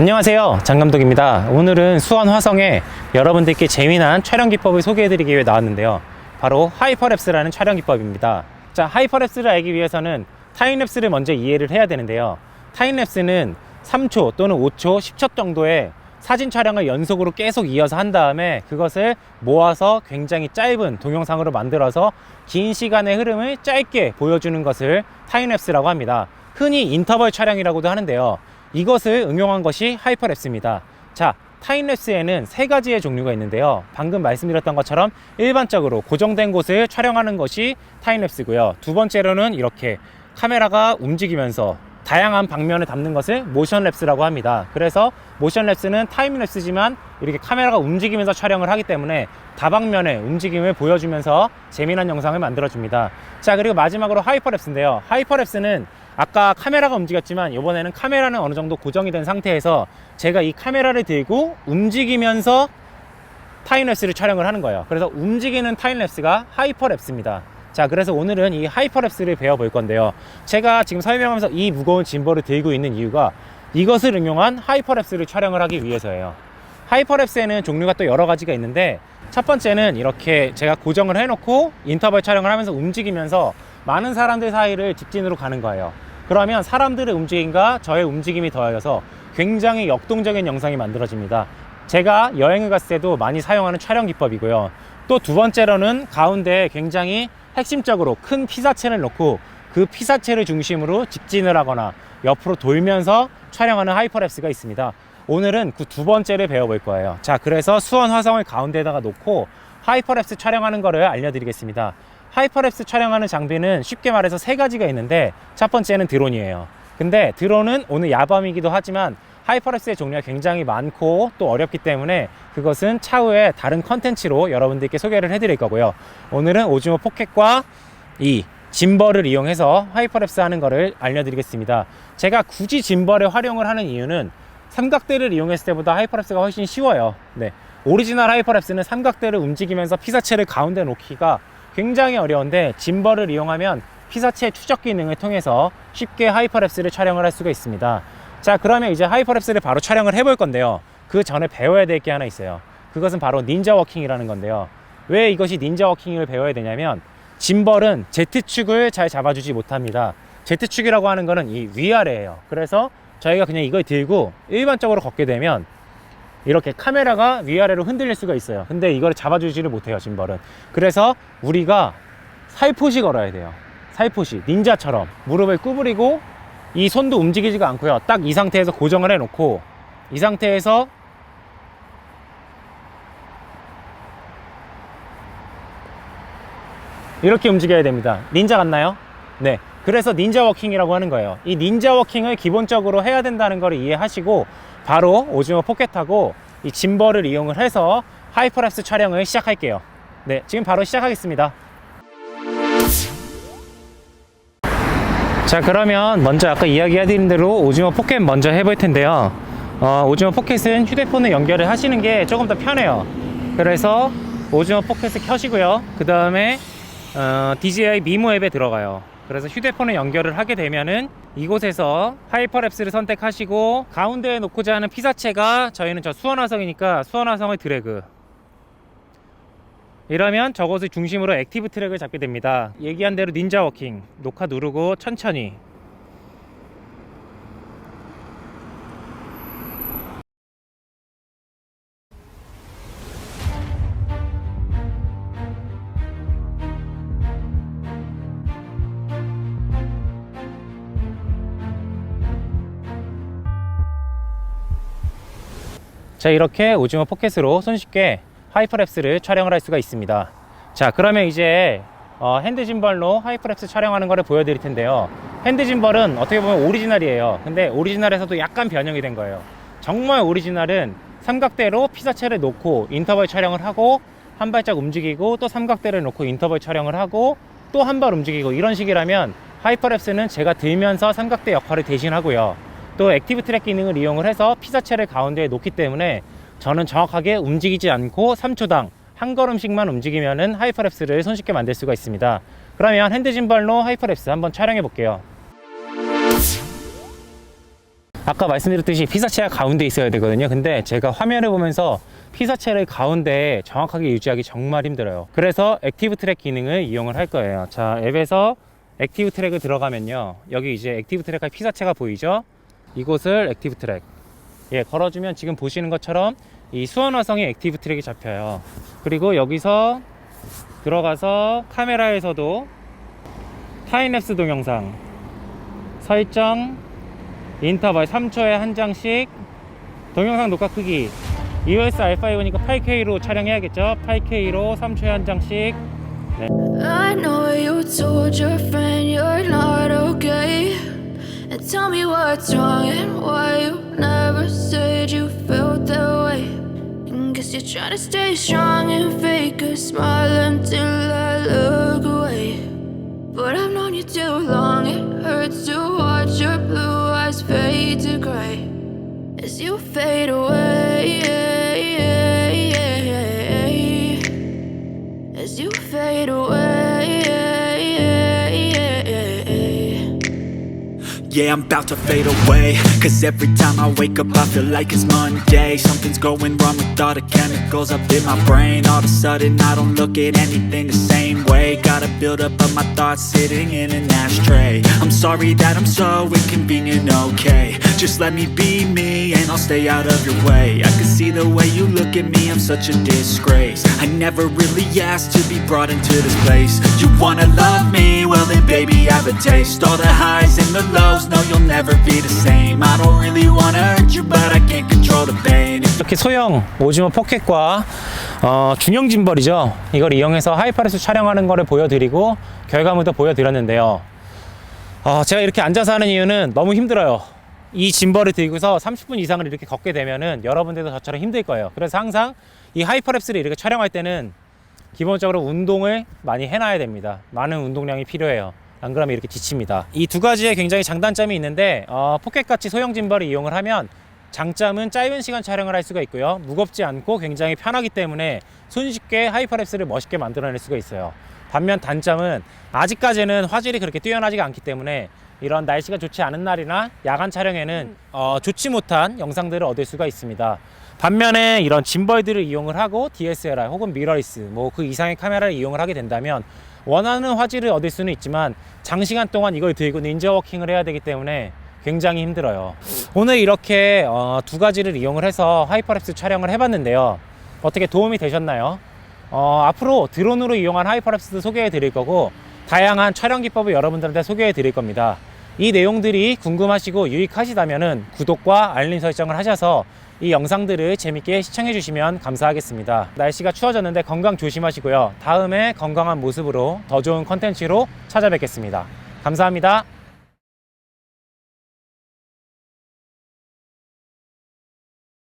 안녕하세요, 장감독입니다. 오늘은 수원 화성에 여러분들께 재미난 촬영 기법을 소개해드리기 위해 나왔는데요, 바로 하이퍼랩스라는 촬영 기법입니다. 자, 하이퍼랩스를 알기 위해서는 타임랩스를 먼저 이해를 해야 되는데요, 타임랩스는 3초 또는 5초, 10초 정도의 사진 촬영을 연속으로 계속 이어서 한 다음에 그것을 모아서 굉장히 짧은 동영상으로 만들어서 긴 시간의 흐름을 짧게 보여주는 것을 타임랩스라고 합니다. 흔히 인터벌 촬영이라고도 하는데요, 이것을 응용한 것이 하이퍼랩스입니다. 자, 타임랩스에는 세 가지의 종류가 있는데요, 방금 말씀드렸던 것처럼 일반적으로 고정된 곳을 촬영하는 것이 타임랩스고요, 두 번째로는 이렇게 카메라가 움직이면서 다양한 방면을 담는 것을 모션랩스라고 합니다. 그래서 모션랩스는 타임랩스지만 이렇게 카메라가 움직이면서 촬영을 하기 때문에 다방면의 움직임을 보여주면서 재미난 영상을 만들어줍니다. 자, 그리고 마지막으로 하이퍼랩스인데요, 하이퍼랩스는 아까 카메라가 움직였지만 이번에는 카메라는 어느 정도 고정이 된 상태에서 제가 이 카메라를 들고 움직이면서 타임랩스를 촬영을 하는 거예요. 그래서 움직이는 타임랩스가 하이퍼랩스입니다. 자, 그래서 오늘은 이 하이퍼랩스를 배워볼 건데요, 제가 지금 설명하면서 이 무거운 짐벌을 들고 있는 이유가 이것을 응용한 하이퍼랩스를 촬영을 하기 위해서예요. 하이퍼랩스에는 종류가 또 여러 가지가 있는데, 첫 번째는 이렇게 제가 고정을 해놓고 인터벌 촬영을 하면서 움직이면서 많은 사람들 사이를 직진으로 가는 거예요. 그러면 사람들의 움직임과 저의 움직임이 더해져서 굉장히 역동적인 영상이 만들어집니다. 제가 여행을 갔을 때도 많이 사용하는 촬영 기법이고요. 또 두 번째로는 가운데에 굉장히 핵심적으로 큰 피사체를 놓고 그 피사체를 중심으로 직진을 하거나 옆으로 돌면서 촬영하는 하이퍼랩스가 있습니다. 오늘은 그 두 번째를 배워볼 거예요. 자, 그래서 수원 화성을 가운데다가 놓고 하이퍼랩스 촬영하는 거를 알려드리겠습니다. 하이퍼랩스 촬영하는 장비는 쉽게 말해서 세 가지가 있는데, 첫 번째는 드론이에요. 근데 드론은 오늘 야밤이기도 하지만 하이퍼랩스의 종류가 굉장히 많고 또 어렵기 때문에 그것은 차후에 다른 컨텐츠로 여러분들께 소개를 해드릴 거고요. 오늘은 오즈모 포켓과 이 짐벌을 이용해서 하이퍼랩스 하는 거를 알려드리겠습니다. 제가 굳이 짐벌에 활용을 하는 이유는 삼각대를 이용했을 때보다 하이퍼랩스가 훨씬 쉬워요. 네, 오리지널 하이퍼랩스는 삼각대를 움직이면서 피사체를 가운데 놓기가 굉장히 어려운데, 짐벌을 이용하면 피사체 추적 기능을 통해서 쉽게 하이퍼랩스를 촬영을 할 수가 있습니다. 자, 그러면 이제 하이퍼랩스를 바로 촬영을 해볼 건데요, 그 전에 배워야 될 게 하나 있어요. 그것은 바로 닌자 워킹이라는 건데요, 왜 이것이 닌자 워킹을 배워야 되냐면, 짐벌은 Z축을 잘 잡아주지 못합니다. Z축이라고 하는 거는 이 위아래예요. 그래서 저희가 그냥 이걸 들고 일반적으로 걷게 되면 이렇게 카메라가 위아래로 흔들릴 수가 있어요. 근데 이걸 잡아주지를 못해요, 짐벌은. 그래서 우리가 살포시 걸어야 돼요. 살포시, 닌자처럼 무릎을 구부리고 이 손도 움직이지가 않고요, 딱 이 상태에서 고정을 해놓고 이 상태에서 이렇게 움직여야 됩니다. 닌자 같나요? 네, 그래서 닌자 워킹이라고 하는 거예요. 이 닌자 워킹을 기본적으로 해야 된다는 걸 이해하시고 바로 오즈모 포켓하고 이 짐벌을 이용을 해서 하이퍼랩스 촬영을 시작할게요. 네, 지금 바로 시작하겠습니다. 자, 그러면 먼저 아까 이야기해드린 대로 오즈모 포켓 먼저 해볼 텐데요, 오즈모 포켓은 휴대폰에 연결을 하시는 게 조금 더 편해요. 그래서 오즈모 포켓을 켜시고요, 그 다음에 DJI 미모 앱에 들어가요. 그래서 휴대폰에 연결을 하게 되면은 이곳에서 하이퍼랩스를 선택하시고 가운데에 놓고자 하는 피사체가, 저희는 저 수원화성이니까 수원화성을 드래그, 이러면 저것을 중심으로 액티브 트랙을 잡게 됩니다. 얘기한 대로 닌자 워킹, 녹화 누르고 천천히. 자, 이렇게 오즈모 포켓으로 손쉽게 하이퍼랩스를 촬영을 할 수가 있습니다. 자, 그러면 이제 핸드 짐벌로 하이퍼랩스 촬영하는 거를 보여드릴 텐데요, 핸드 짐벌은 어떻게 보면 오리지널이에요. 근데 오리지널에서도 약간 변형이 된 거예요. 정말 오리지널은 삼각대로 피사체를 놓고 인터벌 촬영을 하고 한 발짝 움직이고 또 삼각대를 놓고 인터벌 촬영을 하고 또 한 발 움직이고 이런 식이라면, 하이퍼랩스는 제가 들면서 삼각대 역할을 대신하고요, 또 액티브 트랙 기능을 이용을 해서 피사체를 가운데에 놓기 때문에 저는 정확하게 움직이지 않고 3초당 한 걸음씩만 움직이면은 하이퍼랩스를 손쉽게 만들 수가 있습니다. 그러면 핸드 짐벌로 하이퍼랩스 한번 촬영해 볼게요. 아까 말씀드렸듯이 피사체가 가운데 있어야 되거든요. 근데 제가 화면을 보면서 피사체를 가운데에 정확하게 유지하기 정말 힘들어요. 그래서 액티브 트랙 기능을 이용을 할 거예요. 자, 앱에서 액티브 트랙을 들어가면요, 여기 이제 액티브 트랙과 피사체가 보이죠? 이곳을 액티브 트랙, 예, 걸어주면 지금 보시는 것처럼 이 수원화성의 액티브 트랙이 잡혀요. 그리고 여기서 들어가서 카메라에서도 타임랩스 동영상 설정, 인터벌 3초에 한 장씩, 동영상 녹화 크기 EOS R5니까 8K로 촬영해야겠죠? 8K로 3초에 한 장씩. 네. I know you told your friend you're not okay, and tell me what's wrong and why you never said you felt that way. And guess you're trying to stay strong and fake a smile until I look away. But I've known you too long, it hurts to watch your blue eyes fade to gray as you fade away, as you fade away. Yeah, I'm about to fade away, cause every time I wake up I feel like it's Monday. Something's going wrong with all the chemicals up in my brain. All of a sudden I don't look at anything the same way. Got a build up of my thoughts sitting in an ashtray. I'm sorry that I'm so inconvenient, okay. Just let me be me and I'll stay out of your way. I can see the way you look at me, I'm such a disgrace. I never really asked to be brought into this place. You wanna love me? Well then baby I have a taste. All the highs and the lows, no you'll never be the same. I don't really wanna hurt you but I can't control the pain. 이렇게 소형 오즈모 포켓과 중형 짐벌이죠. 이걸 이용해서 하이퍼랩스 촬영하는 거를 보여드리고 결과물도 보여드렸는데요. 제가 이렇게 앉아서 하는 이유는 너무 힘들어요. 이 짐벌을 들고서 30분 이상을 이렇게 걷게 되면은 여러분들도 저처럼 힘들 거예요. 그래서 항상 이 하이퍼랩스를 이렇게 촬영할 때는 기본적으로 운동을 많이 해놔야 됩니다. 많은 운동량이 필요해요. 안 그러면 이렇게 지칩니다. 이 두 가지에 굉장히 장단점이 있는데 포켓같이 소형 짐벌을 이용을 하면 장점은 짧은 시간 촬영을 할 수가 있고요, 무겁지 않고 굉장히 편하기 때문에 손쉽게 하이퍼랩스를 멋있게 만들어낼 수가 있어요. 반면 단점은 아직까지는 화질이 그렇게 뛰어나지가 않기 때문에 이런 날씨가 좋지 않은 날이나 야간 촬영에는 좋지 못한 영상들을 얻을 수가 있습니다. 반면에 이런 짐벌들을 이용을 하고 DSLR 혹은 미러리스 뭐 그 이상의 카메라를 이용을 하게 된다면 원하는 화질을 얻을 수는 있지만 장시간 동안 이걸 들고 닌자 워킹을 해야 되기 때문에 굉장히 힘들어요. 오늘 이렇게 두 가지를 이용을 해서 하이퍼랩스 촬영을 해봤는데요. 어떻게 도움이 되셨나요? 앞으로 드론으로 이용한 하이퍼랩스도 소개해 드릴 거고 다양한 촬영 기법을 여러분들한테 소개해 드릴 겁니다. 이 내용들이 궁금하시고 유익하시다면 구독과 알림 설정을 하셔서 이 영상들을 재밌게 시청해 주시면 감사하겠습니다. 날씨가 추워졌는데 건강 조심하시고요. 다음에 건강한 모습으로 더 좋은 컨텐츠로 찾아뵙겠습니다. 감사합니다.